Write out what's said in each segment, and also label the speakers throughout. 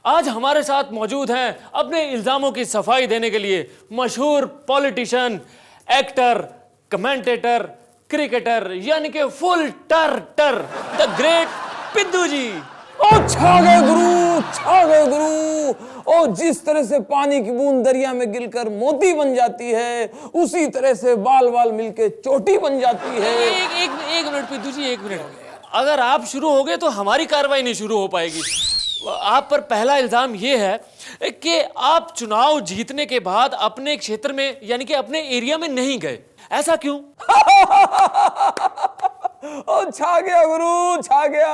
Speaker 1: आज हमारे साथ मौजूद हैं अपने इल्जामों की सफाई देने के लिए मशहूर पॉलिटिशियन, एक्टर, कमेंटेटर, क्रिकेटर यानी कि फुल टर द ग्रेट पिद्दू जी।
Speaker 2: ओ छा गए गुरु, छा गए गुरु। ओ जिस तरह से पानी की बूंद दरिया में गिरकर मोती बन जाती है, उसी तरह से बाल बाल मिलके चोटी बन जाती है।
Speaker 1: एक मिनट पिद्दू जी, एक मिनट। अगर आप शुरू हो गए तो हमारी कार्रवाई नहीं शुरू हो पाएगी। आप पर पहला इल्जाम यह है कि आप चुनाव जीतने के बाद अपने क्षेत्र में यानी कि अपने एरिया में नहीं गए। ऐसा क्यों?
Speaker 2: ओ छा गया गुरु, छा गया।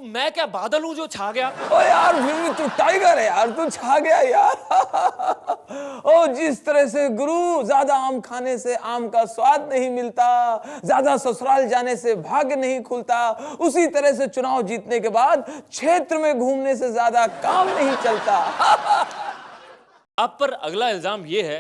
Speaker 1: मैं क्या बादल हूं जो छा गया?
Speaker 2: ओ यार फिर भी तू टाइगर है यार, तू छा गया यार। ओ जिस तरह से गुरु ज्यादा आम खाने से आम का स्वाद नहीं मिलता, ज्यादा ससुराल जाने से भाग्य नहीं खुलता, उसी तरह से चुनाव जीतने के बाद क्षेत्र में घूमने से ज्यादा काम नहीं चलता।
Speaker 1: आप पर अगला इल्जाम यह है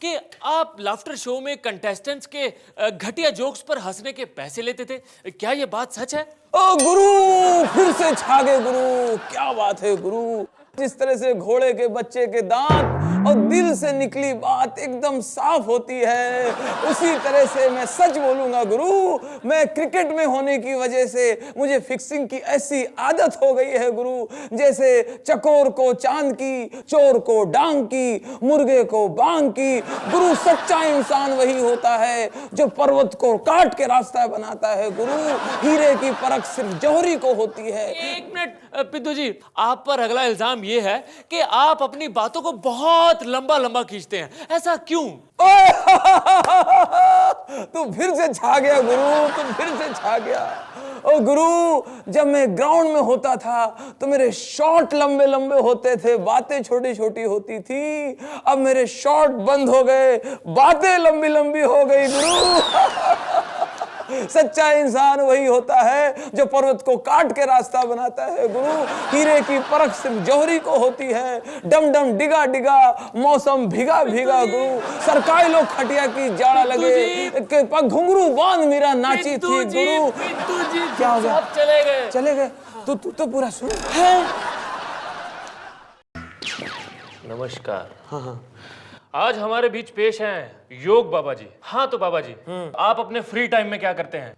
Speaker 1: कि आप लाफ्टर शो में कंटेस्टेंट्स के घटिया जोक्स पर हंसने के पैसे लेते थे। क्या यह बात सच है?
Speaker 2: ओ गुरु फिर से छा गए गुरु, क्या बात है गुरु। जिस तरह से घोड़े के बच्चे के दांत और दिल से निकली बात एकदम साफ होती है, उसी तरह से मैं सच बोलूंगा गुरु। मैं क्रिकेट में होने की वजह से मुझे फिक्सिंग की ऐसी आदत हो गई है गुरु, जैसे चकोर को चांद की, चोर को डांग की, मुर्गे को बांग की। गुरु सच्चा इंसान वही होता है जो पर्वत को काट के रास्ता बनाता है गुरु। हीरे की परख सिर्फ जौहरी को होती है।
Speaker 1: एक मिनट पिद्दू जी, आप पर अगला इल्जाम यह है कि आप अपनी बातों को बहुत लंबा खींचते हैं। ऐसा क्यों?
Speaker 2: तू फिर से छा गया गुरु, तू फिर से छा गया। ओ गुरु जब मैं ग्राउंड में होता था तो मेरे शॉट लंबे होते थे, बातें छोटी छोटी होती थी। अब मेरे शॉट बंद हो गए, बातें लंबी हो गई गुरु। सच्चा इंसान वही होता है जो पर्वत को काट के रास्ता बनाता है गुरु। हीरे की परख सिर्फ जौहरी को होती है। डम डिगा मौसम भीगा गुरु। सरकाई लोग खटिया की जाड़ा लगे के पग घुंघरू बांध मेरा नाची थी गुरु।
Speaker 1: पिद्दू जी
Speaker 2: क्या हो गया? चले गए। तू तो पूरा सुन है।
Speaker 1: नमस्कार। हाँ। आज हमारे बीच पेश हैं योग बाबा जी। हाँ तो बाबा जी, आप अपने फ्री टाइम में क्या करते हैं?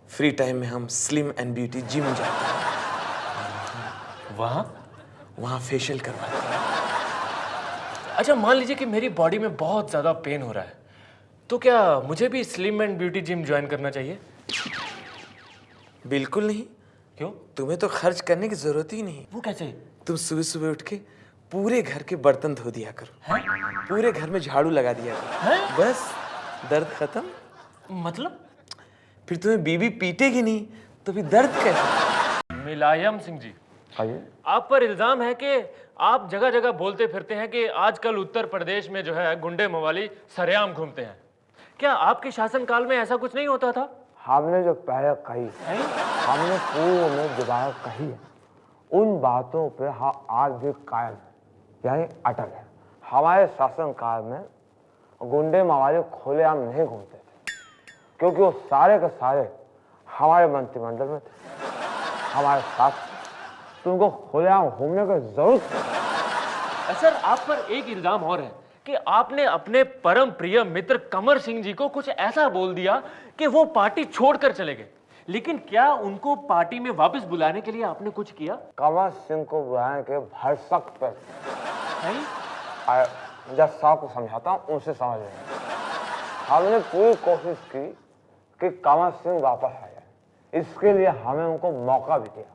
Speaker 2: फ्री टाइम में हम स्लिम एंड ब्यूटी जिम जाते हैं, वहाँ फेशियल करवाते हैं।
Speaker 1: अच्छा मान लीजिए कि मेरी बॉडी में बहुत ज्यादा पेन हो रहा है, तो क्या मुझे भी slim and beauty gym join करना चाहिए?
Speaker 2: बिल्कुल नहीं।
Speaker 1: क्यों?
Speaker 2: तुम्हें तो खर्च करने की जरूरत ही नहीं।
Speaker 1: वो कैसे?
Speaker 2: तुम सुबह उठ के पूरे घर के बर्तन धो दिया करो, पूरे घर में झाड़ू लगा दिया करो, बस दर्द खत्म।
Speaker 1: मतलब?
Speaker 2: फिर तुम्हें बीवी पीटेगी नहीं तो फिर दर्द कैसे?
Speaker 1: मुलायम सिंह जी, आप पर इल्जाम है कि आप जगह जगह बोलते फिरते हैं कि आजकल उत्तर प्रदेश में जो है गुंडे मवाली सरेआम घूमते हैं। क्या आपके शासनकाल में ऐसा कुछ नहीं होता था?
Speaker 3: हमने जो पहले कही, हमने पूर्व में दोबारा कही है, उन बातों पे हम आज भी कायम है, यानी अटल है। हमारे शासनकाल में गुंडे मवाली खुलेआम नहीं घूमते थे, क्योंकि वो सारे के सारे हमारे मंत्रिमंडल में थे, हमारे साथ। तो उनको खुलेआम घूमने की जरूरत नहीं।
Speaker 1: सर आप पर एक इल्जाम और है कि आपने अपने परम प्रिय मित्र कमर सिंह जी को कुछ ऐसा बोल दिया कि वो पार्टी छोड़कर चले गए। लेकिन क्या उनको पार्टी में वापस बुलाने के लिए आपने कुछ किया?
Speaker 3: कमर सिंह को बुलाने के भरसक पे जब साहब को समझाता हूँ, उनसे समझ लेंगे। हमने पूरी कोशिश की कि कमर सिंह वापस आ जाए, इसके लिए हमें उनको मौका भी दिया।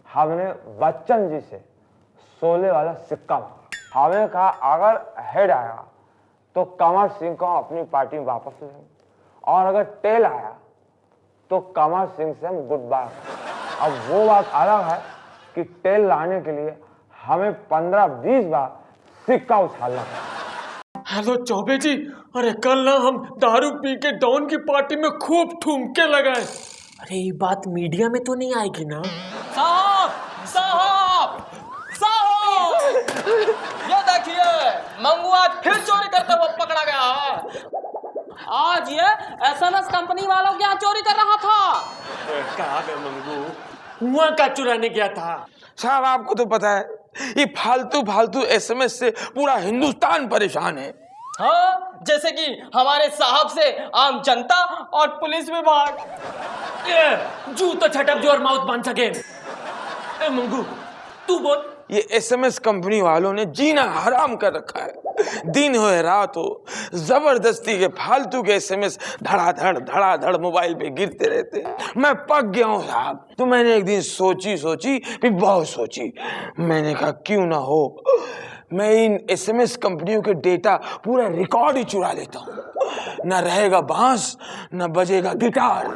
Speaker 3: हमने बच्चन जी से 16 वाला सिक्का मांगा। हमें कहा अगर हेड आया तो कमर सिंह को अपनी पार्टी में वापस लेंगे, और अगर टेल आया तो कमर सिंह से हम गुड बाय। अब वो बात अलग है कि टेल लाने के लिए हमें 15-20 बार सिक्का उछालना है।
Speaker 1: हेलो चौबे जी, अरे कल ना हम दारू पी के डॉन की पार्टी में खूब ठुमके लगाए। अरे ये बात मीडिया में तो नहीं आएगी ना?
Speaker 4: साहब साहब साहब, ये देखिए मंगुआ फिर चोरी करते हुए पकड़ा गया है। आज ये एसएमएस कंपनी वालों के यहाँ चोरी कर रहा था।
Speaker 1: कहाँ गए मंगू? हुआ का चुराने गया था।
Speaker 2: साहब आपको तो पता है ये फालतू फालतू एसएमएस से पूरा हिंदुस्तान परेशान है।
Speaker 4: हाँ, जैसे कि हमारे साहब से आम जनता और पुलिस विभाग।
Speaker 1: जूतो छटक जोर माउथ बन सके। ए मंगू तू बोल।
Speaker 2: ये एसएमएस कंपनी वालों ने जीना हराम कर रखा है। दिन हो या रात हो, जबरदस्ती के फालतू के एसएमएस धड़ाधड़ मोबाइल पे गिरते रहते हैं। मैं पक गया हूँ साहब। तो मैंने एक दिन सोची फिर बहुत सोची। मैंने कहा क्यों ना हो मैं इन एसएमएस कंपनियों के डेटा पूरा रिकॉर्ड ही चुरा लेता हूँ। न रहेगा बांस न बजेगा गिटार।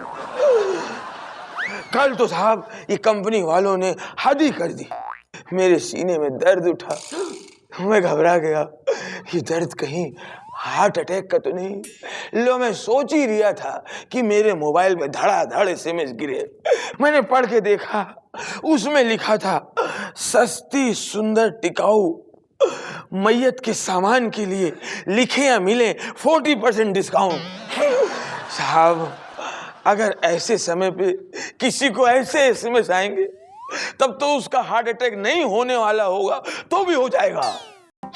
Speaker 2: कल तो साहब ये कंपनी वालों ने हद ही कर दी। मेरे सीने में दर्द उठा, मैं घबरा गया। ये दर्द कहीं हार्ट अटैक का तो नहीं। लो मैं सोच ही रिया था कि मेरे मोबाइल में धड़ाधड़ एसएमएस गिरे। मैंने पढ़ के देखा, उसमें लिखा था सस्ती सुंदर टिकाऊ मैयत के सामान के लिए लिखे या मिले 40% डिस्काउंट। साहब अगर ऐसे समय पे किसी को ऐसे एसएमएस आएंगे तब तो उसका हार्ट अटैक नहीं होने वाला होगा तो भी हो जाएगा।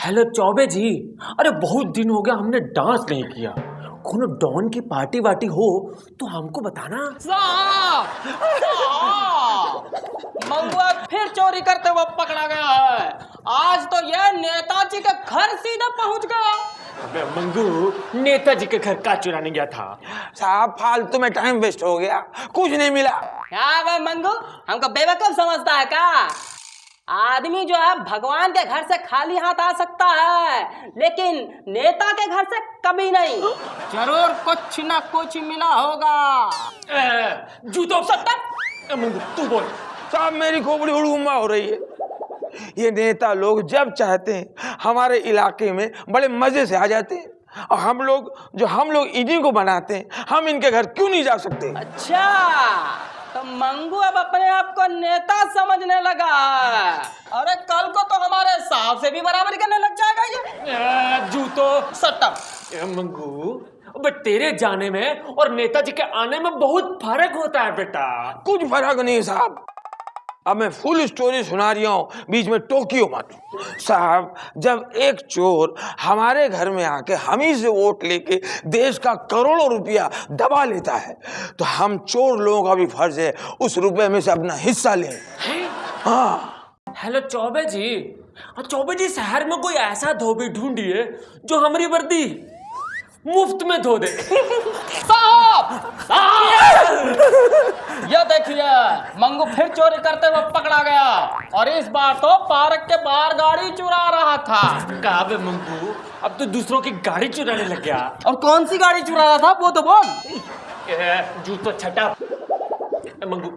Speaker 1: हेलो चौबे जी, अरे बहुत दिन हो गया हमने डांस नहीं किया। कोनो डॉन की पार्टी वार्टी हो तो हमको बताना।
Speaker 4: साहब, मंगुआ फिर चोरी करते हुए पकड़ा गया है। आज तो यह नेताजी के घर सीधा पहुंच गया।
Speaker 1: अबे मंगू, नेताजी के घर का चुराने गया था।
Speaker 2: साहब फालतू में टाइम वेस्ट हो गया, कुछ नहीं मिला।
Speaker 4: क्या बे मंगू, हमको बेवकूफ समझता है क्या? आदमी जो है भगवान के घर से खाली हाथ आ सकता है, लेकिन नेता के घर से कभी नहीं। जरूर कुछ ना कुछ मिला होगा।
Speaker 1: जूतो सत्तर। मंगू तू बोल।
Speaker 2: साहब मेरी खोपड़ी हुड़हुम्मा हो रही है। ये नेता लोग जब चाहते हैं हमारे इलाके में बड़े मजे से आ जाते हैं, और हम लोग इन्हीं को बनाते हैं। हम इनके घर क्यों नहीं जा सकते?
Speaker 4: अच्छा, तो मंगू अब अपने आप को नेता समझने लगा। अरे कल को तो हमारे साहब से भी बराबरी करने लग जाएगा ये।
Speaker 1: जूतो
Speaker 4: सट्टा।
Speaker 1: मंगू, बट तेरे जाने में और नेताजी के आने में बहुत फर्क होता है बेटा।
Speaker 2: कुछ फर्क नहीं साहब। अब मैं फुल स्टोरी सुना रही हूँ, बीच में टोकियो मत। साहब जब एक चोर हमारे घर में आके हम ही से वोट लेके देश का करोड़ों रुपया दबा लेता है, तो हम चोर लोगों का भी फर्ज है उस रुपए में से अपना हिस्सा लें। हाँ।
Speaker 1: हेलो चौबे जी, शहर में कोई ऐसा धोबी ढूंढिए जो हमारी वर्दी मुफ्त में धो दे।
Speaker 4: साहब, यह देखिए मंगू फिर चोरी करते हुए पकड़ा गया, और इस बार तो पार्क के बाहर गाड़ी चुरा रहा था।
Speaker 1: कहा बे मंगू, अब तो दूसरों की गाड़ी चुराने लग गया।
Speaker 4: और कौन सी गाड़ी चुरा रहा था वो तो बोल।
Speaker 1: जूतो छटा। मंगू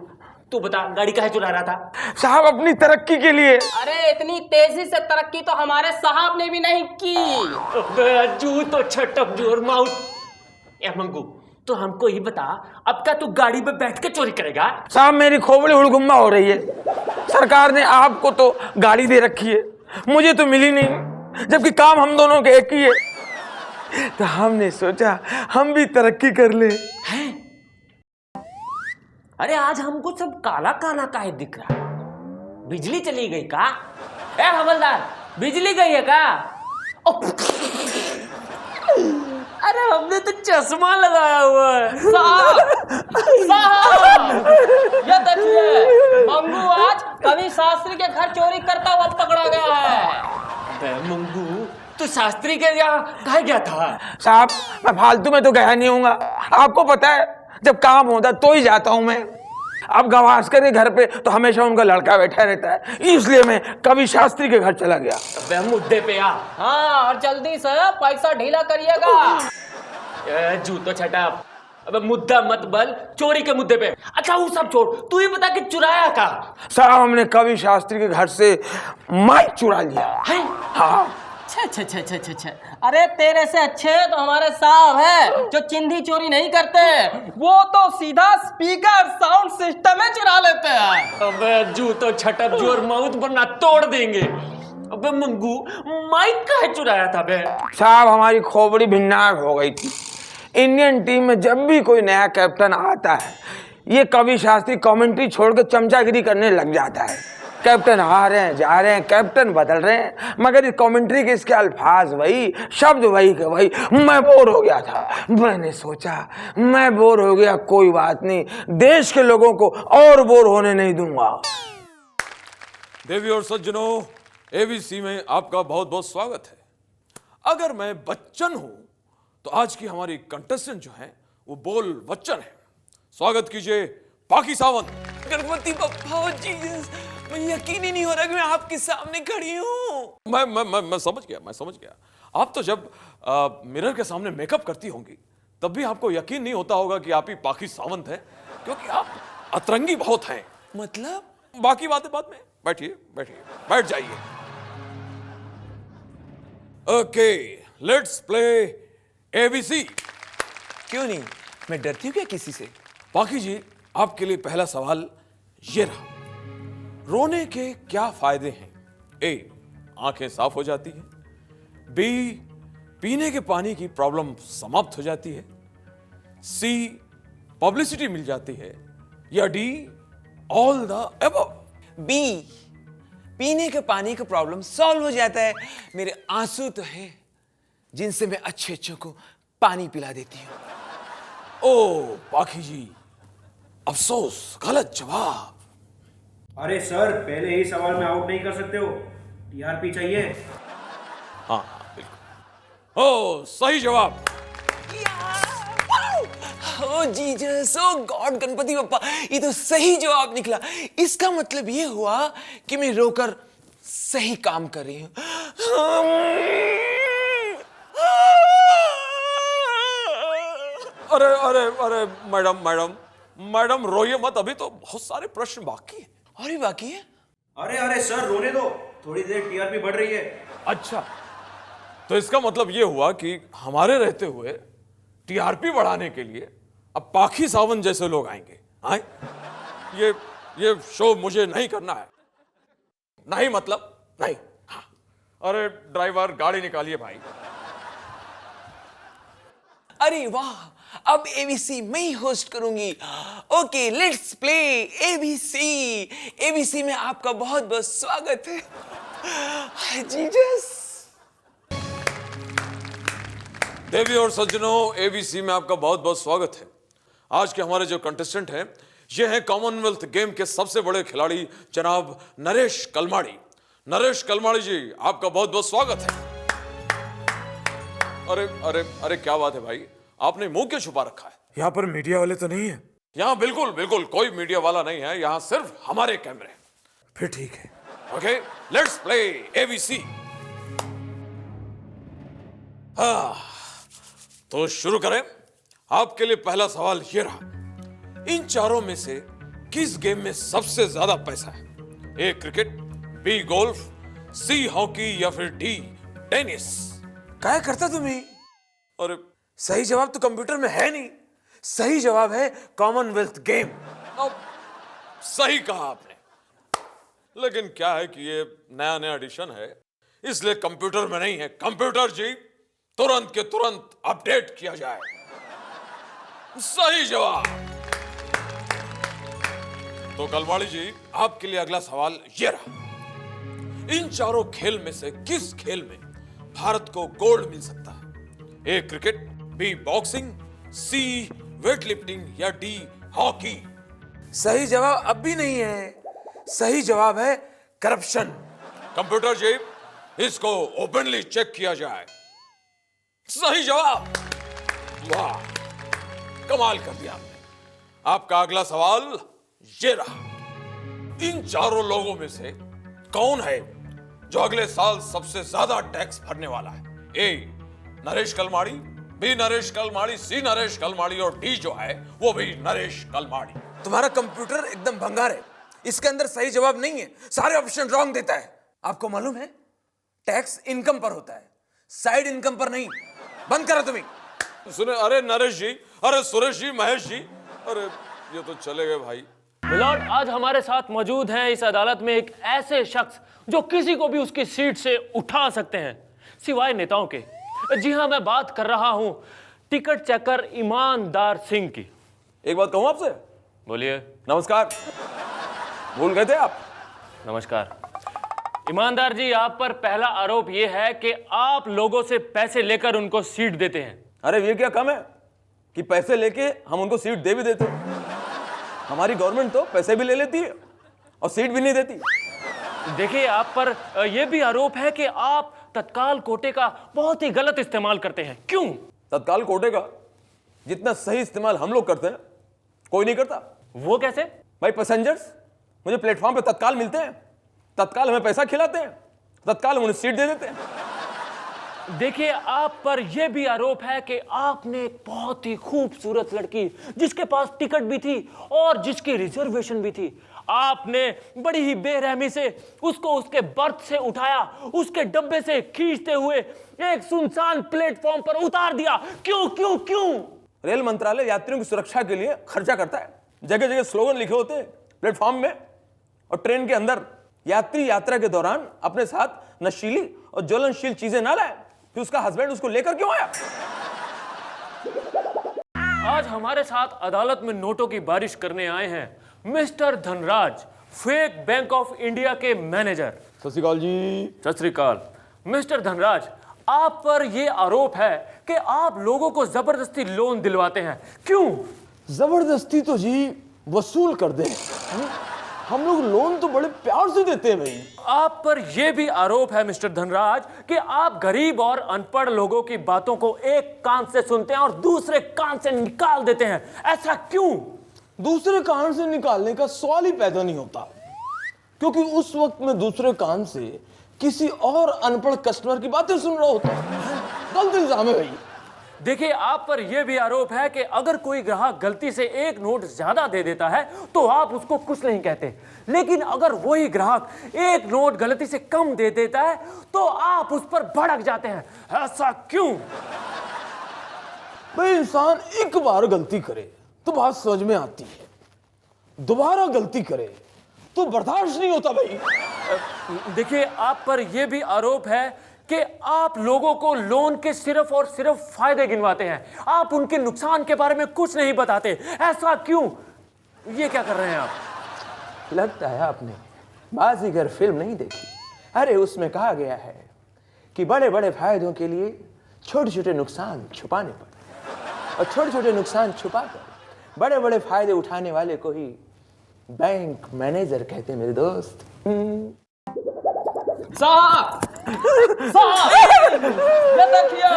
Speaker 1: तू बता, गाड़ी काहे चुरा रहा था?
Speaker 2: साहब अपनी तरक्की के लिए।
Speaker 4: अरे इतनी तेजी से तरक्की तो हमारे साहब ने भी नहीं की।
Speaker 1: जूतो छटक जोर माउथ। ए मंगू, तो हमको ही बता, अब क्या तू गाड़ी पे बैठ के चोरी करेगा?
Speaker 2: साहब मेरी खोपड़ी हुड़गुम्मा हो रही है। सरकार ने आपको तो गाड़ी दे रखी है, मुझे तो मिली नहीं, जबकि काम हम दोनों के एक ही है। तो हमने सोचा हम भी तरक्की कर ले।
Speaker 1: अरे आज हमको सब काला काला काहे दिख रहा है? बिजली चली गई का? ए हवलदार, बिजली गई है का? अरे हमने तो चश्मा लगाया हुआ है।
Speaker 4: साहब, ये देखिए मंगू आज कवि शास्त्री के घर चोरी करता हुआ पकड़ा गया है।
Speaker 1: मंगू, तू शास्त्री के यहाँ कहाँ गया था?
Speaker 2: साहब मैं फालतू में तो गया नहीं हूँगा, आपको पता है जब काम होता तो ही जाता हूँ मैं। अब गवास्कर के घर पे तो हमेशा उनका लड़का बैठा रहता है, इसलिए मैं कवि शास्त्री के घर चला गया।
Speaker 1: मुद्दे पे आ।
Speaker 4: हाँ, और जल्दी से पैसा ढीला करिएगा।
Speaker 1: जूतो छटा। अब मुद्दा मत बल, चोरी के मुद्दे पे। अच्छा वो सब छोड़, तू ही बता कि चुराया का?
Speaker 2: साहब हमने कवि शास्त्री के घर से माइक चुरा लिया है। हाँ।
Speaker 4: छे। अरे तेरे से अच्छे तो हमारे साहब है जो चिंधी चोरी नहीं करते, वो तो सीधा स्पीकर साउंड सिस्टम में चुरा लेते हैं।
Speaker 1: अबे जूतो छटक जोर माउथ वरना तोड़ देंगे। अबे मंगू, माइक काहे चुराया था बे?
Speaker 2: साहब हमारी खोपड़ी भिन्नाक हो गई थी। इंडियन टीम में जब भी कोई नया कैप्टन आता है, ये कवि शास्त्री कमेंट्री छोड़ के चमचागिरी करने लग जाता है।
Speaker 3: कैप्टन आ रहे हैं जा रहे हैं, कैप्टन बदल रहे हैं, मगर इस कमेंट्री के इसके अल्फाज वही, शब्द वही के वही। मैं बोर हो गया था, मैंने सोचा मैं बोर हो गया, कोई बात नहीं, देश के लोगों को और बोर होने नहीं दूंगा।
Speaker 5: देवी और सज्जनों, एबीसी में आपका बहुत बहुत स्वागत है। अगर मैं बच्चन हूं तो आज की हमारी कंटेस्टेंट जो है वो बोल बच्चन है। स्वागत कीजिए पाकी सावंत।
Speaker 2: गणपति बप्पा जी, मैं यकीन ही नहीं हो रहा कि मैं आपके सामने खड़ी हूँ।
Speaker 5: मैं समझ गया। आप तो जब मिरर के सामने मेकअप करती होंगी तब भी आपको यकीन नहीं होता होगा कि आप ही पाकी सावंत हैं, क्योंकि आप अतरंगी बहुत हैं।
Speaker 2: मतलब?
Speaker 5: बाकी बातें बाद में। बैठिए, बैठ जाइए। Okay, let's play ABC.
Speaker 2: क्यों नहीं, मैं डरती हूँ क्या किसी से?
Speaker 5: पाकी जी, आपके लिए पहला सवाल ये रहा, रोने के क्या फायदे हैं? ए, आंखें साफ हो जाती हैं। बी, पीने के पानी की प्रॉब्लम समाप्त हो जाती है। सी, पब्लिसिटी मिल जाती है। या D, all the above.
Speaker 2: B, पीने के पानी का प्रॉब्लम सॉल्व हो जाता है। मेरे आंसू तो हैं जिनसे मैं अच्छे को पानी पिला देती हूँ।
Speaker 5: ओ पाकी जी, अफसोस, गलत जवाब।
Speaker 6: अरे सर, पहले ही सवाल में आउट नहीं कर सकते हो, टीआरपी चाहिए।
Speaker 5: हाँ, बिल्कुल। ओ, सही जवाब।
Speaker 2: ओ जीसस, ओ गॉड, गणपति बप्पा, ये तो सही जवाब निकला। इसका मतलब ये हुआ कि मैं रोकर सही काम कर रही हूँ।
Speaker 5: अरे मैडम रोइए मत, अभी तो बहुत सारे प्रश्न बाकी हैं।
Speaker 2: और भी बाकी है?
Speaker 6: अरे सर, रोने दो, थोड़ी देर टीआरपी बढ़ रही है।
Speaker 5: अच्छा, तो इसका मतलब ये हुआ कि हमारे रहते हुए टीआरपी बढ़ाने के लिए अब पाखी सावंत जैसे लोग आएंगे। आए? ये शो मुझे नहीं करना है। नहीं मतलब नहीं। हाँ। अरे ड्राइवर, गाड़ी निकालिए भाई।
Speaker 2: अरे वाह, अब एबीसी मैं ही होस्ट करूंगी। Okay, let's play ABC. ABC में आपका बहुत बहुत स्वागत है। जीसस।
Speaker 5: देवी और सज्जनों, एबीसी में आपका बहुत बहुत स्वागत है। आज के हमारे जो कंटेस्टेंट हैं ये हैं कॉमनवेल्थ गेम के सबसे बड़े खिलाड़ी जनाब नरेश कलमाड़ी। नरेश कलमाड़ी जी, आपका बहुत बहुत स्वागत है। अरे क्या बात है भाई, आपने मुंह क्यों छुपा रखा है?
Speaker 7: यहाँ पर मीडिया वाले तो नहीं है?
Speaker 5: यहाँ बिल्कुल कोई मीडिया वाला नहीं है, यहाँ सिर्फ हमारे कैमरे।
Speaker 7: फिर ठीक है।
Speaker 5: Okay, let's play ABC. हाँ, तो शुरू करें। आपके लिए पहला सवाल ये रहा, इन चारों में से किस गेम में सबसे ज्यादा पैसा है? A cricket, B golf, C hockey या फिर डी टेनिस?
Speaker 2: क्या करता तुम्ही?
Speaker 5: और
Speaker 2: सही जवाब तो कंप्यूटर में है नहीं। सही जवाब है कॉमनवेल्थ गेम।
Speaker 5: अब सही कहा आपने, लेकिन क्या है कि ये नया एडिशन है, इसलिए कंप्यूटर में नहीं है। कंप्यूटर जी, तुरंत के तुरंत अपडेट किया जाए। सही जवाब। तो कलवाड़ी जी, आपके लिए अगला सवाल ये रहा, इन चारों खेल में से किस खेल में भारत को गोल्ड मिल सकता है? A cricket, B boxing, C weight lifting या डी हॉकी?
Speaker 2: सही जवाब अब भी नहीं है। सही जवाब है करप्शन।
Speaker 5: कंप्यूटर जी, इसको ओपनली चेक किया जाए। सही जवाब। वाह, कमाल कर दिया आपने। आपका अगला सवाल ये रहा, इन चारों लोगों में से कौन है जो अगले साल सबसे ज्यादा टैक्स भरने वाला है? ए नरेश कलमाड़ी, बी नरेश कलमाड़ी, सी नरेश कलमाड़ी और डी जो है वो भी नरेश कलमाड़ी।
Speaker 2: तुम्हारा कंप्यूटर एकदम भंगार है, इसके अंदर सही जवाब नहीं है, सारे ऑप्शन रॉन्ग देता है। आपको मालूम है टैक्स इनकम पर होता है, साइड इनकम पर नहीं। बंद करो तुम्हें।
Speaker 5: सुने, अरे नरेश जी, अरे सुरेश जी, महेश जी, अरे ये तो चले गए भाई।
Speaker 1: मिलॉर्ड, आज हमारे साथ मौजूद हैं इस अदालत में एक ऐसे शख्स जो किसी को भी उसकी सीट से उठा सकते हैं, सिवाय नेताओं के। जी हां, मैं बात कर रहा हूं टिकट चेकर ईमानदार सिंह की।
Speaker 5: एक बात कहूं आपसे?
Speaker 1: बोलिए।
Speaker 5: नमस्कार। भूल गए थे आप?
Speaker 1: नमस्कार। ईमानदार जी, आप पर पहला आरोप यह है कि आप लोगों से पैसे लेकर उनको सीट देते हैं।
Speaker 2: अरे ये क्या कम है कि पैसे लेके हम उनको सीट दे भी देते हैं। हमारी गवर्नमेंट तो पैसे भी ले लेती है और सीट भी नहीं देती।
Speaker 1: देखिए, आप पर यह भी आरोप है कि आप तत्काल कोटे का बहुत ही गलत इस्तेमाल करते हैं। क्यों?
Speaker 2: तत्काल कोटे का जितना सही इस्तेमाल हम लोग करते हैं कोई नहीं करता।
Speaker 1: वो कैसे?
Speaker 2: भाई पैसेंजर्स मुझे प्लेटफॉर्म पे तत्काल मिलते हैं, तत्काल हमें पैसा खिलाते हैं, तत्काल उन्हें सीट दे देते हैं।
Speaker 1: देखिए, आप पर यह भी आरोप है कि आपने एक बहुत ही खूबसूरत लड़की जिसके पास टिकट भी थी और जिसकी रिजर्वेशन भी थी, आपने बड़ी ही बेरहमी से उसको उसके बर्थ से उठाया, उसके डब्बे से खींचते हुए एक सुनसान प्लेटफॉर्म पर उतार दिया। क्यों क्यों क्यों?
Speaker 2: रेल मंत्रालय यात्रियों की सुरक्षा के लिए खर्चा करता है। जगह जगह स्लोगन लिखे होते हैं प्लेटफॉर्म में, और ट्रेन के अंदर यात्री यात्रा के दौरान अपने साथ नशीली और ज्वलनशील चीजें ना लाए। फिर उसका हस्बैंड उसको लेकर क्यों आया?
Speaker 1: आज हमारे साथ अदालत में नोटों की बारिश करने आए हैं mister Dhanraj, fake bank of India के मैनेजर।
Speaker 2: सत श्री अकाल जी।
Speaker 1: सत श्री अकाल। मिस्टर धनराज, आप पर यह आरोप है कि आप लोगों को जबरदस्ती लोन दिलवाते हैं। क्यों?
Speaker 2: जबरदस्ती तो जी वसूल कर दे, हम लोग लोन तो बड़े प्यार से देते हैं भाई।
Speaker 1: आप पर यह भी आरोप है मिस्टर धनराज कि आप गरीब और अनपढ़ लोगों की बातों को एक कान से सुनते हैं और दूसरे कान से निकाल देते हैं। ऐसा क्यों?
Speaker 2: दूसरे कान से निकालने का सवाल ही पैदा नहीं होता, क्योंकि उस वक्त मैं दूसरे कान से किसी और अनपढ़ कस्टमर की बातें सुन रहा होता। गलत इल्जाम है भाई।
Speaker 1: देखिए, आप पर यह भी आरोप है कि अगर कोई ग्राहक गलती से एक नोट ज्यादा दे देता है तो आप उसको कुछ नहीं कहते, लेकिन अगर वही ग्राहक एक नोट गलती से कम दे देता है तो आप उस पर भड़क जाते हैं। ऐसा क्यों?
Speaker 2: भाई इंसान एक बार गलती करे तो बात समझ में आती है, दोबारा गलती करे तो बर्दाश्त नहीं होता भाई।
Speaker 1: देखिए, आप पर यह भी आरोप है कि आप लोगों को लोन के सिर्फ और सिर्फ फायदे गिनवाते हैं, आप उनके नुकसान के बारे में कुछ नहीं बताते। ऐसा क्यों? ये क्या कर रहे हैं आप?
Speaker 2: लगता है आपने बाजीगर फिल्म नहीं देखी। अरे उसमें कहा गया है कि बड़े बड़े फायदों के लिए छोटे छोटे नुकसान छुपाने पड़ते, और छोटे छोटे नुकसान छुपाकर बड़े बड़े फायदे उठाने वाले को ही बैंक मैनेजर कहते हैं मेरे दोस्त।
Speaker 4: साहब साहब, ये देखिए,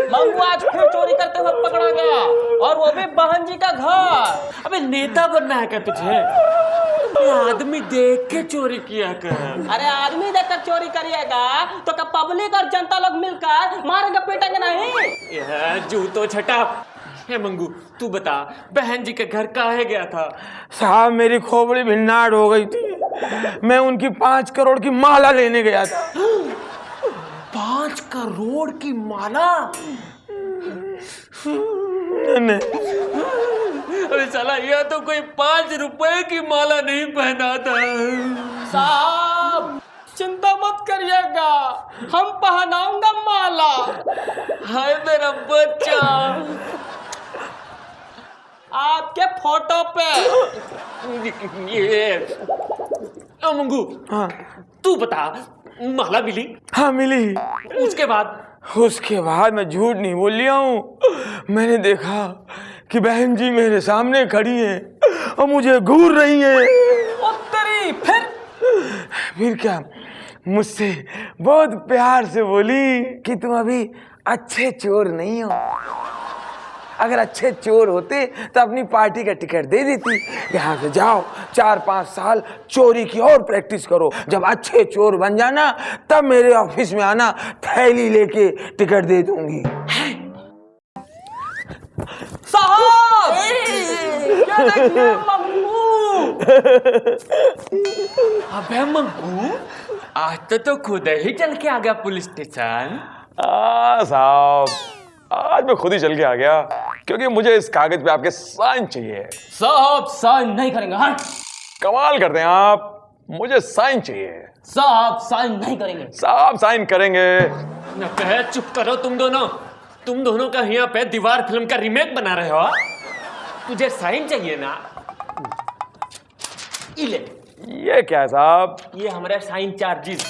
Speaker 4: मंगू आज फिर चोरी करते हुए पकड़ा गया, और वो भी बहन जी का घर।
Speaker 1: अबे नेता बनना है क्या तुझे? आदमी देख के चोरी किया कर।
Speaker 4: अरे आदमी देखकर चोरी करिएगा तो क्या पब्लिक और जनता लोग मिलकर मारेंगे पीटेंगे नहीं?
Speaker 1: जूतो छटा। हे मंगू, तू बता, बहन जी के घर काहे गया था?
Speaker 2: साहब मेरी खोपड़ी भिन्नाट हो गई थी, मैं उनकी 5 करोड़ की माला लेने गया था।
Speaker 1: 5 करोड़ की माला? अरे साला, यह तो कोई 5 रुपए की माला नहीं पहना था।
Speaker 4: साहब चिंता मत करिएगा, हम पहनाऊंगा माला।
Speaker 1: हाय मेरा बच्चा,
Speaker 4: आपके फोटो पे।
Speaker 1: ये मंगू, हाँ तू बता, माला मिली?
Speaker 2: हाँ मिली।
Speaker 1: उसके बाद
Speaker 2: मैं झूठ नहीं बोल लिया हूँ। मैंने देखा कि बहन जी मेरे सामने खड़ी है और मुझे घूर रही है।
Speaker 4: उत्तरी
Speaker 2: फिर क्या, मुझसे बहुत प्यार से बोली कि तुम अभी अच्छे चोर नहीं हो, अगर अच्छे चोर होते तो अपनी पार्टी का टिकट दे देती। यहाँ से जाओ, 4-5 साल चोरी की और प्रैक्टिस करो, जब अच्छे चोर बन जाना तब मेरे ऑफिस में आना, थैली लेके टिकट दे दूंगी।
Speaker 4: साहब क्या देखिए मंगू।
Speaker 1: अबे मंगू, आज तो खुद ही चल के आ गया पुलिस स्टेशन।
Speaker 2: साहब आज मैं खुद ही चल के आ गया, क्योंकि मुझे इस कागज पे आपके साइन चाहिए।
Speaker 4: साहब साइन नहीं करेंगे। हाँ
Speaker 2: कमाल करते हैं आप, मुझे साइन चाहिए।
Speaker 4: साहब साइन नहीं करेंगे।
Speaker 2: साहब साइन करेंगे।
Speaker 1: चुप करो तुम दोनों का यहाँ पे दीवार फिल्म का रीमेक बना रहे हो। तुझे साइन चाहिए ना? ले
Speaker 2: ये क्या है साहब?
Speaker 1: ये हमारे साइन चार्जेस।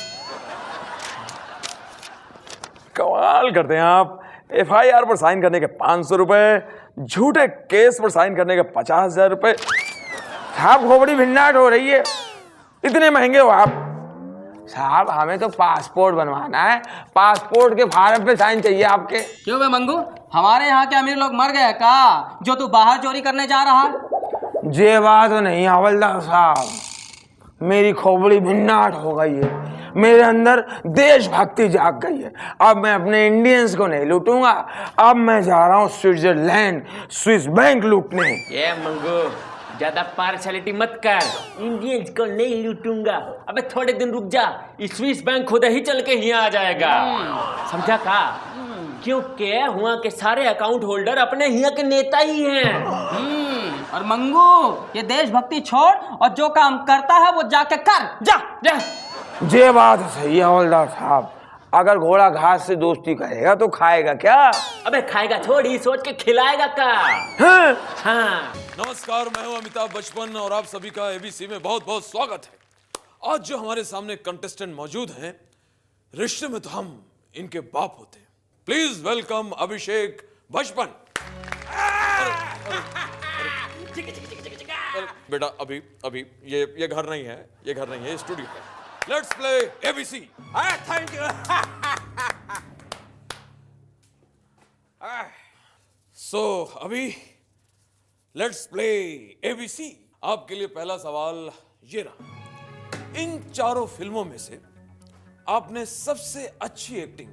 Speaker 2: कमाल करते हैं आप। FIR पर साइन करने के 500 रुपए, झूठे केस पर साइन करने के 50,000 रुपए। साहब खोपड़ी भिन्नाट हो रही है, इतने महंगे हो आप।
Speaker 3: साहब हमें तो पासपोर्ट बनवाना है, पासपोर्ट के फार्म पे साइन चाहिए आपके।
Speaker 4: क्यों बे मंगू, हमारे यहाँ के अमीर लोग मर गए का जो तू बाहर चोरी करने जा रहा है?
Speaker 3: ये बात नहीं हवलदार साहब, मेरी खोपड़ी भिन्नाट हो गई है, मेरे अंदर देशभक्ति जाग गई है। अब मैं अपने इंडियंस को नहीं लूटूंगा, अब मैं जा रहा हूँ स्विट्जरलैंड, स्विस बैंक लूटने।
Speaker 1: ये मंगू, ज्यादा पार्शलिटी मत कर। इंडियंस को नहीं लूटूंगा। अबे थोड़े दिन रुक जा, स्विस बैंक खुद ही चल के यहाँ आ जाएगा। समझा का? क्योंकि वहाँ के सारे अकाउंट होल्डर अपने यहाँ के नेता ही हैं।
Speaker 4: और मंगू, ये देशभक्ति छोड़ और जो काम करता है वो जाके कर। जा जा।
Speaker 3: ये बात सही है हवलदार साहब, अगर घोड़ा घास से दोस्ती करेगा तो खाएगा क्या?
Speaker 1: अबे खाएगा थोड़ी, सोच के खिलाएगा का।
Speaker 3: हाँ?
Speaker 1: हाँ।
Speaker 5: नमस्कार, मैं हूं अमिताभ बचपन और आप सभी का ABC में बहुत बहुत स्वागत है। आज जो हमारे सामने कंटेस्टेंट मौजूद हैं, रिश्ते में तो हम इनके बाप होते हैं। प्लीज वेलकम अभिषेक बचपन। बेटा अभी ये घर नहीं है, ये घर नहीं है, स्टूडियो है। Let's play ABC।
Speaker 8: Thank you.
Speaker 5: So अभी लेट्स प्ले ABC। आपके लिए पहला सवाल ये रहा, इन चारों फिल्मों में से आपने सबसे अच्छी एक्टिंग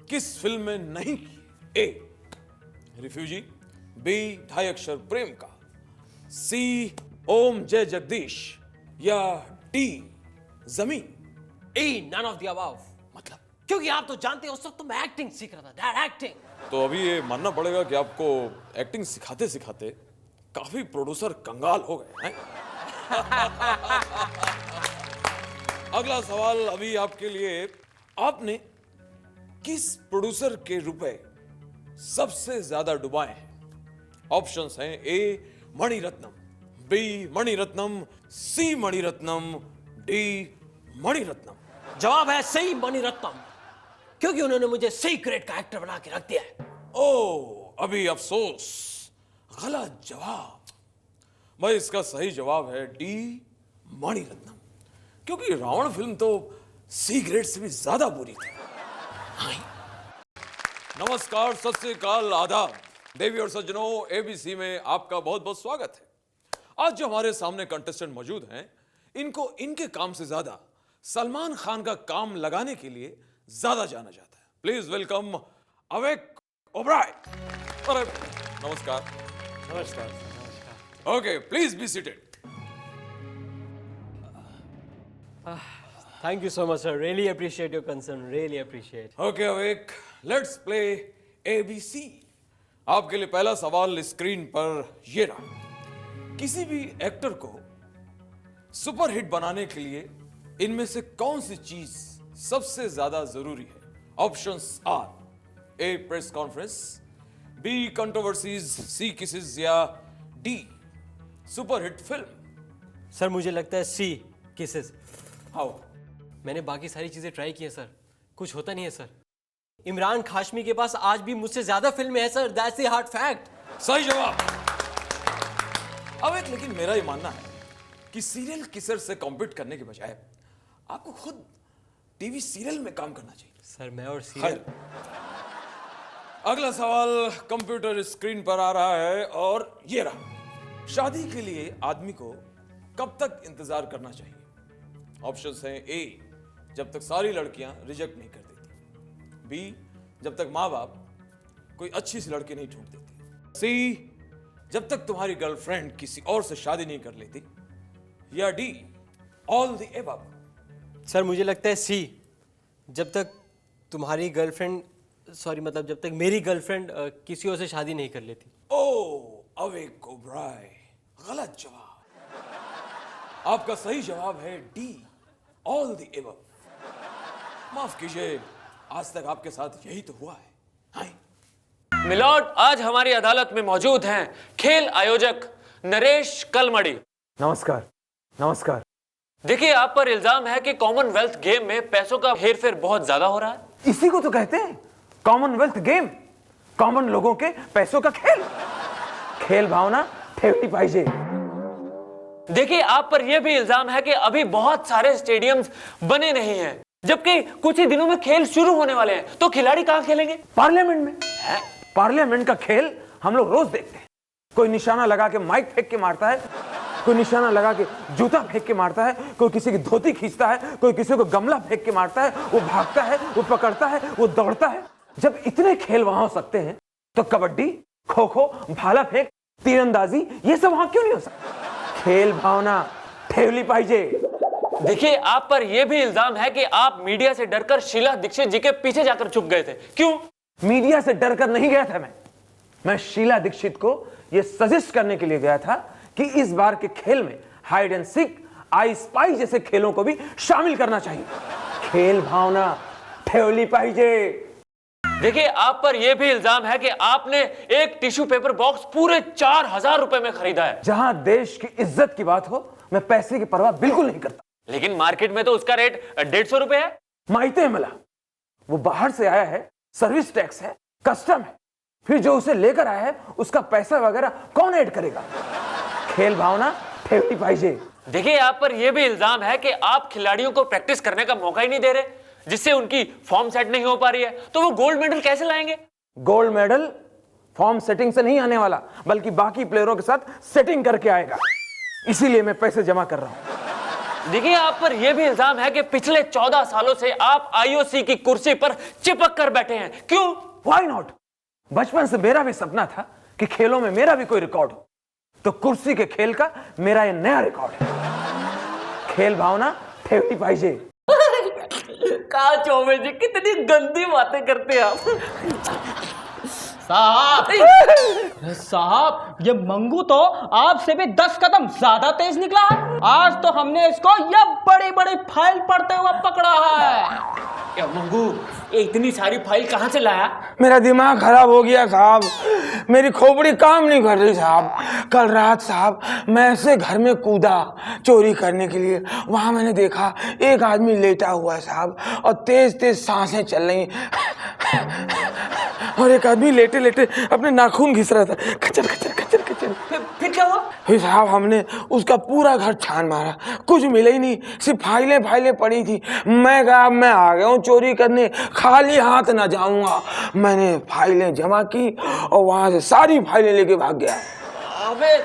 Speaker 5: किस फिल्म में नहीं की? A रिफ्यूजी, B ढाई अक्षर प्रेम का, C ओम जय जगदीश या D जमीन?
Speaker 8: ए नन ऑफ द अबव। मतलब क्योंकि आप तो जानते हैं उस वक्त तो मैं एक्टिंग सीख रहा था, डायरेक्टिंग।
Speaker 5: तो अभी ये मानना पड़ेगा कि आपको एक्टिंग सिखाते सिखाते काफी प्रोड्यूसर कंगाल हो गए हैं। अगला सवाल अभी आपके लिए, आपने किस प्रोड्यूसर के रुपए सबसे ज्यादा डुबाए हैं? ऑप्शंस हैं A Mani Ratnam, B Mani Ratnam, C Mani Ratnam, D Mani Ratnam.
Speaker 8: जवाब है सही मणिरत्नम, क्योंकि उन्होंने मुझे सही ग्रेड का एक्टर बना के रख दिया है।
Speaker 5: ओ अभी अफसोस, गलत जवाब। भाई इसका सही जवाब है D मणिरत्नम, क्योंकि रावण फिल्म तो C ग्रेड से भी ज्यादा बुरी थी। नमस्कार, सत श्री अकाल, आदाब, देवी और सज्जनों, ABC में आपका बहुत बहुत स्वागत है। आज जो हमारे सामने कंटेस्टेंट मौजूद हैं, इनको इनके काम से ज्यादा सलमान खान का काम लगाने के लिए ज्यादा जाना जाता है। Please welcome awake Oberoi. अरे नमस्कार। नमस्कार। Okay, please be seated.
Speaker 9: Thank you so much, sir. Really appreciate your concern. Really appreciate.
Speaker 5: Okay awake, let's play ABC। आपके लिए पहला सवाल स्क्रीन पर ये रहा, किसी भी एक्टर को सुपर हिट बनाने के लिए इनमें से कौन सी चीज सबसे ज्यादा जरूरी है? Options are A press conference, B controversies, C kisses या D super hit film?
Speaker 9: Sir मुझे लगता है C kisses.
Speaker 5: हाउ?
Speaker 9: मैंने बाकी सारी चीजें ट्राई की है सर, कुछ होता नहीं है सर। इमरान खाशमी के पास आज भी मुझसे ज्यादा फिल्में हैं sir, that's the hard fact.
Speaker 5: सही जवाब। अब एक लेकिन मेरा ये मानना है कि सीरियल किसर से कॉम्पीट करने के बजाय आपको खुद टीवी सीरियल में काम करना चाहिए।
Speaker 9: सर मैं और सीरियल।
Speaker 5: अगला सवाल कंप्यूटर स्क्रीन पर आ रहा है और ये रहा, शादी के लिए आदमी को कब तक इंतजार करना चाहिए? ऑप्शंस हैं A जब तक सारी लड़कियां रिजेक्ट नहीं कर देती, B जब तक माँ बाप कोई अच्छी सी लड़की नहीं ढूंढ देती, C जब तक तुम्हारी गर्लफ्रेंड किसी और से शादी नहीं कर लेती, या D all the above?
Speaker 9: Sir मुझे लगता है C जब तक तुम्हारी गर्लफ्रेंड, सॉरी मतलब जब तक मेरी गर्लफ्रेंड किसी और से शादी नहीं कर लेती।
Speaker 5: ओह अवेक ओबराय, गलत जवाब। आपका सही जवाब है D ऑल द एबव। माफ कीजिए, आज तक आपके साथ यही तो हुआ है। हाय
Speaker 1: मिलॉर्ड, आज हमारी अदालत में मौजूद हैं खेल आयोजक नरेश कलमड़ी।
Speaker 3: नमस्कार। नमस्कार।
Speaker 1: देखिए, आप पर इल्जाम है कि कॉमनवेल्थ गेम में पैसों का हेरफेर बहुत ज्यादा हो रहा है।
Speaker 2: इसी को तो कहते हैं कॉमनवेल्थ गेम, कॉमन लोगों के पैसों का खेल। खेल भावना ठेवली पाहिजे।
Speaker 1: देखिए, आप पर यह भी इल्जाम है कि अभी बहुत सारे स्टेडियम्स बने नहीं हैं, जबकि कुछ ही दिनों में खेल शुरू होने वाले हैं, तो खिलाड़ी कहां खेलेंगे?
Speaker 2: पार्लियामेंट में। पार्लियामेंट का खेल हम लोग रोज देखते हैं। कोई निशाना लगा के माइक फेंक के मारता है, कोई निशाना लगा के जूता फेंक के मारता है, कोई किसी की धोती खींचता है, कोई किसी को गमला फेंक के मारता है, वो भागता है, वो पकड़ता है, वो दौड़ता है। जब इतने खेल वहां हो सकते हैं तो कबड्डी, खो खो, भाला फेंक, तीरंदाजी, ये सब वहां क्यों नहीं हो सकता? खेल भावना ठेवली पाहिजे।
Speaker 1: देखिए, आप पर यह भी इल्जाम है कि आप मीडिया से डरकर शीला दीक्षित जी के पीछे जाकर छुप गए थे। क्यों?
Speaker 2: मीडिया से डरकर नहीं गया था मैं शीला दीक्षित को यह सजेस्ट करने के लिए गया था कि इस बार के खेल में hide and seek, I spy जैसे खेलों को भी शामिल करना चाहिए। खेल भावना ठेवली पाहिजे।
Speaker 1: देखिए, आप पर यह भी इल्जाम है कि आपने एक टिश्यू पेपर बॉक्स पूरे 4000 रुपए में खरीदा है।
Speaker 2: जहां देश की इज्जत की बात हो, मैं पैसे की परवाह बिल्कुल नहीं करता।
Speaker 1: लेकिन मार्केट में तो उसका रेट 150 रुपए है।
Speaker 2: माइते मला, वो बाहर से आया है, सर्विस टैक्स है, कस्टम है, फिर जो उसे लेकर आया है उसका पैसा वगैरह कौन ऐड करेगा? खेल भावना ठेवली पाहिजे।
Speaker 1: देखिए, आप पर यह भी इल्जाम है कि आप खिलाड़ियों को प्रैक्टिस करने का मौका ही नहीं दे रहे, जिससे उनकी फॉर्म सेट नहीं हो पा रही है, तो वो गोल्ड मेडल कैसे लाएंगे?
Speaker 2: गोल्ड मेडल फॉर्म सेटिंग से नहीं आने वाला, बल्कि बाकी प्लेयरों के साथ सेटिंग करके आएगा। इसीलिए मैं पैसे जमा कर रहा हूं।
Speaker 1: देखिए, आप पर यह भी इल्जाम है कि पिछले 14 सालों से आप आईओसी की कुर्सी पर चिपक कर बैठे हैं। क्यों?
Speaker 2: Why not? बचपन से मेरा भी सपना था कि खेलों में मेरा भी कोई रिकॉर्ड हो, तो कुर्सी के खेल का मेरा ये नया रिकॉर्ड है। खेल भावना ठेवली पाहिजे।
Speaker 4: कहा चौबे जी, कितनी गंदी बातें करते हैं आप। साहब, ये मंगू तो आपसे भी 10 कदम ज्यादा तेज निकला है। आज तो हमने इसको ये बड़ी बड़ी फाइल पढ़ते हुए पकड़ा है।
Speaker 1: क्या मंगू, ये इतनी सारी फाइल कहां से लाया?
Speaker 2: मेरा दिमाग खराब हो गया साहब, मेरी खोपड़ी काम नहीं कर रही साहब। कल रात साहब मैं ऐसे घर में कूदा चोरी करने के लिए, वहां मैंने देखा एक आदमी लेटा हुआ है साहब, और तेज तेज सांसें चल रही, और एक आदमी लेटे लेटे अपने नाखून घिस रहा था, खचर खचर खचर खचर।
Speaker 4: फिर क्या हुआ?
Speaker 2: फिर साहब हमने उसका पूरा घर छान मारा, कुछ मिला ही नहीं, सिर्फ फाइलें फाइलें पड़ी थी। मैं कहा मैं आ गया हूँ चोरी करने, खाली हाथ ना जाऊंगा। मैंने फाइलें जमा की और वहां से सारी फाइलें लेके भाग गया।
Speaker 1: अबे,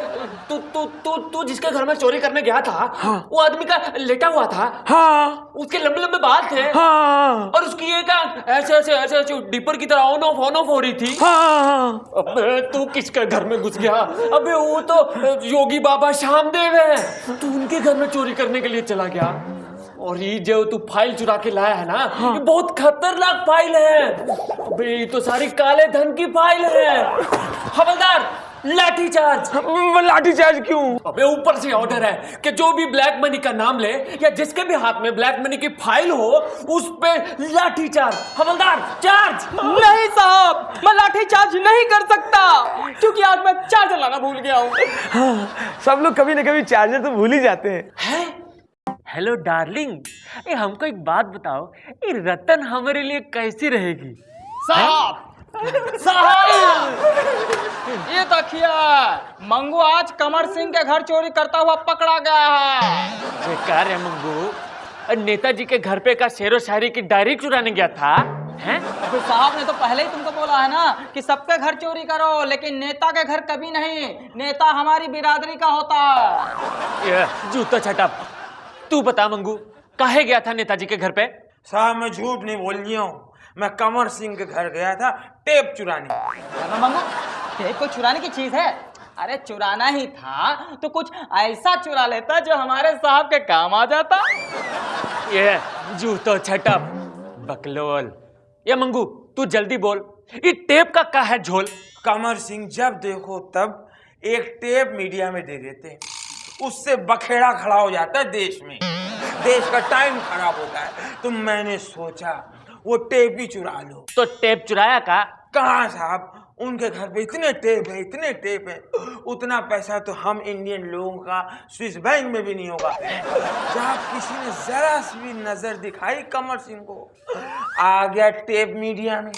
Speaker 1: तू जिसके घर में चोरी करने गया था,
Speaker 2: हाँ।
Speaker 1: वो आदमी का लेटा हुआ था।
Speaker 2: हाँ,
Speaker 1: उसके लंबे लंबे बाल थे।
Speaker 2: हाँ,
Speaker 1: और उसकी एक आंख ऐसे ऐसे ऐसे ऐसे डिपर की तरह ऑन ऑफ हो रही थी।
Speaker 2: हाँ।
Speaker 1: अबे, तू किसके घर में घुस गया? अबे, वो तो योगी बाबा श्यामदेव है, तू उनके घर में चोरी करने के लिए चला गया। और ये जो तू फाइल चुरा के लाया है ना, हाँ। ये बहुत खतरनाक फाइल है। अबे, ये तो सारी काले धन की फाइल है। हवलदार, लाठी चार्ज।
Speaker 2: लाठी चार्ज क्यों?
Speaker 1: अबे, ऊपर से ऑर्डर है कि जो भी ब्लैक मनी का नाम ले या जिसके भी हाथ में ब्लैक मनी की फाइल हो, उस पे लाठी चार्ज। हवलदार, चार्ज।
Speaker 4: नहीं साहब, मैं लाठी चार्ज नहीं कर सकता, क्योंकि आज मैं चार्जर लाना भूल गया हूँ।
Speaker 2: हाँ, सब लोग कभी न कभी चार्जर तो भूल ही जाते हैं।
Speaker 1: हेलो डार्लिंग, हमको एक बात बताओ, ये रतन हमारे लिए कैसी रहेगी?
Speaker 4: साहब, ये देखिए, मंगू आज कमर सिंह के घर चोरी करता हुआ पकड़ा गया है।
Speaker 1: बेकार है मंगू, नेताजी के घर पे का शेरो शायरी की डायरी चुराने गया था। हैं?
Speaker 4: अबे साहब ने तो पहले ही तुमको बोला है ना कि सबके घर चोरी करो, लेकिन नेता के घर कभी नहीं। नेता हमारी बिरादरी का होता है।
Speaker 1: ये जूता छटप। तू बता मंगू, काहे गया था नेताजी के घर पे?
Speaker 2: साहब मैं झूठ नहीं बोल रही हूँ, मैं कमर सिंह के घर गया था टेप चुराने।
Speaker 4: मंगू, टेप कोई चुराने की चीज है? अरे चुराना ही था तो कुछ ऐसा चुरा लेता जो हमारे साहब के काम आ जाता।
Speaker 1: ये जूतो छटप बकलोल। ये मंगू, तू जल्दी बोल, ये टेप का क्या है झोल?
Speaker 2: कमर सिंह जब देखो तब एक टेप मीडिया में दे देते हैं, उससे बखेड़ा खड़ा हो जाता है देश में, देश का टाइम खराब होता है। तो मैंने सोचा वो टेप ही चुरा लो।
Speaker 1: तो टेप चुराया का?
Speaker 2: कहाँ साहब, उनके घर पे इतने टेप हैं, उतना पैसा तो हम इंडियन लोगों का स्विस बैंक में भी नहीं होगा। जहाँ किसी ने जरा सी भी नजर दिखाई कमर सिंह को, आ गया टेप मीडिया में।